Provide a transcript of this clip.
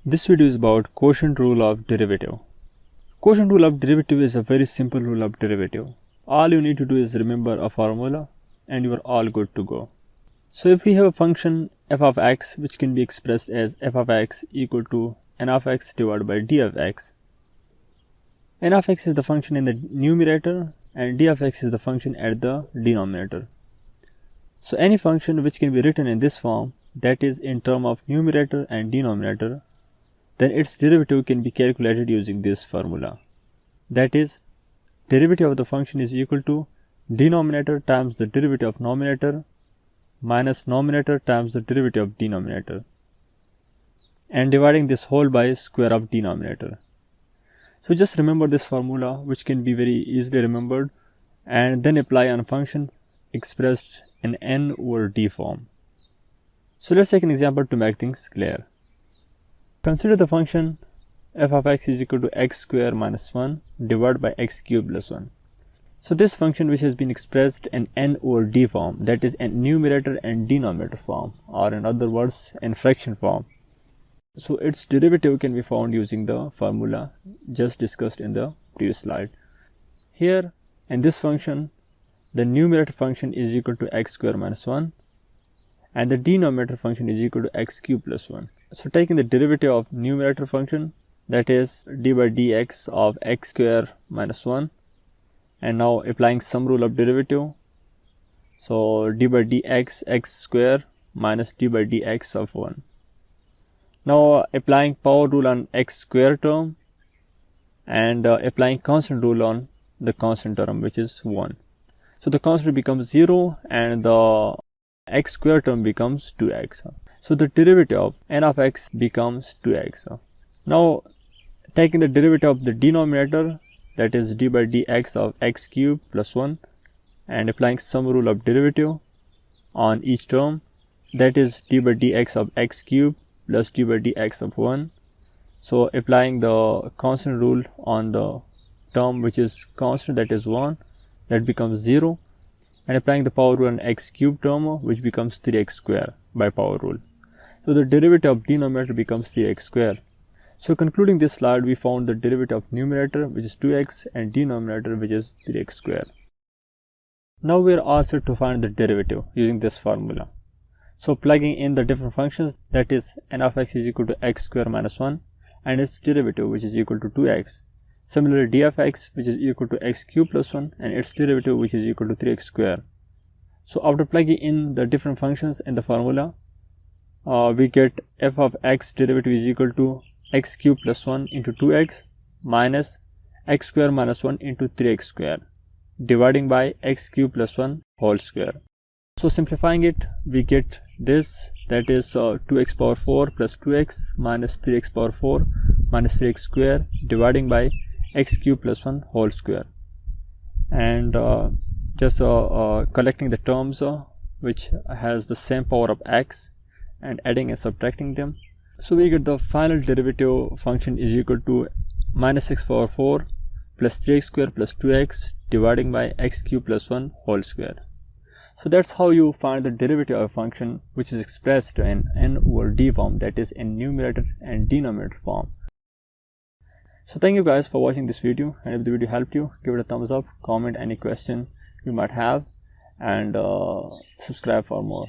This video is about quotient rule of derivative. Quotient rule of derivative is a very simple rule of derivative. All you need to do is remember a formula and you are all good to go. So if we have a function f of x which can be expressed as f of x equal to n of x divided by d of x. N of x is the function in the numerator and d of x is the function at the denominator. So any function which can be written in this form, that is in term of numerator and denominator, then its derivative can be calculated using this formula. That is, derivative of the function is equal to denominator times the derivative of numerator minus numerator times the derivative of denominator, and dividing this whole by square of denominator. So just remember this formula, which can be very easily remembered, and then apply on a function expressed in n over d form. So let's take an example to make things clear. Consider the function f of x is equal to x square minus 1 divided by x cube plus 1. So this function which has been expressed in n over d form, that is in numerator and denominator form, or in other words in fraction form. So its derivative can be found using the formula just discussed in the previous slide. Here in this function, the numerator function is equal to x square minus 1 and the denominator function is equal to x cube plus 1. So taking the derivative of numerator function, that is d by dx of x square minus 1, and now applying sum rule of derivative. So d by dx x square minus d by dx of 1. Now applying power rule on x square term and applying constant rule on the constant term, which is 1. So the constant becomes 0 and the x square term becomes 2x. So the derivative of n of x becomes 2x. Now taking the derivative of the denominator, that is d by dx of x cube plus 1, and applying sum rule of derivative on each term, that is d by dx of x cube plus d by dx of 1. So applying the constant rule on the term which is constant, that is 1, that becomes 0, and applying the power rule on x cube term, which becomes 3x square by power rule. So the derivative of denominator becomes 3x square. So concluding this slide, we found the derivative of numerator, which is 2x, and denominator, which is 3x square. Now we are asked to find the derivative using this formula. So plugging in the different functions, that is n of x is equal to x square minus 1 and its derivative, which is equal to 2x. Similarly, d of x, which is equal to x cube plus 1 and its derivative, which is equal to 3x square. So after plugging in the different functions in the formula, we get f of x derivative is equal to x cube plus 1 into 2x minus x square minus 1 into 3x square, dividing by x cube plus 1 whole square. So simplifying it, we get this, that is 2x power 4 plus 2x minus 3x power 4 minus 3x square, dividing by x cube plus 1 whole square, and just collecting the terms which has the same power of x and adding and subtracting them. So we get the final derivative function is equal to minus x power 4 plus 3x square plus 2x dividing by x cube plus 1 whole square. So that's how you find the derivative of a function which is expressed in n over d form, that is in numerator and denominator form. So thank you guys for watching this video, and if the video helped you, give it a thumbs up, comment any question you might have, and subscribe for more.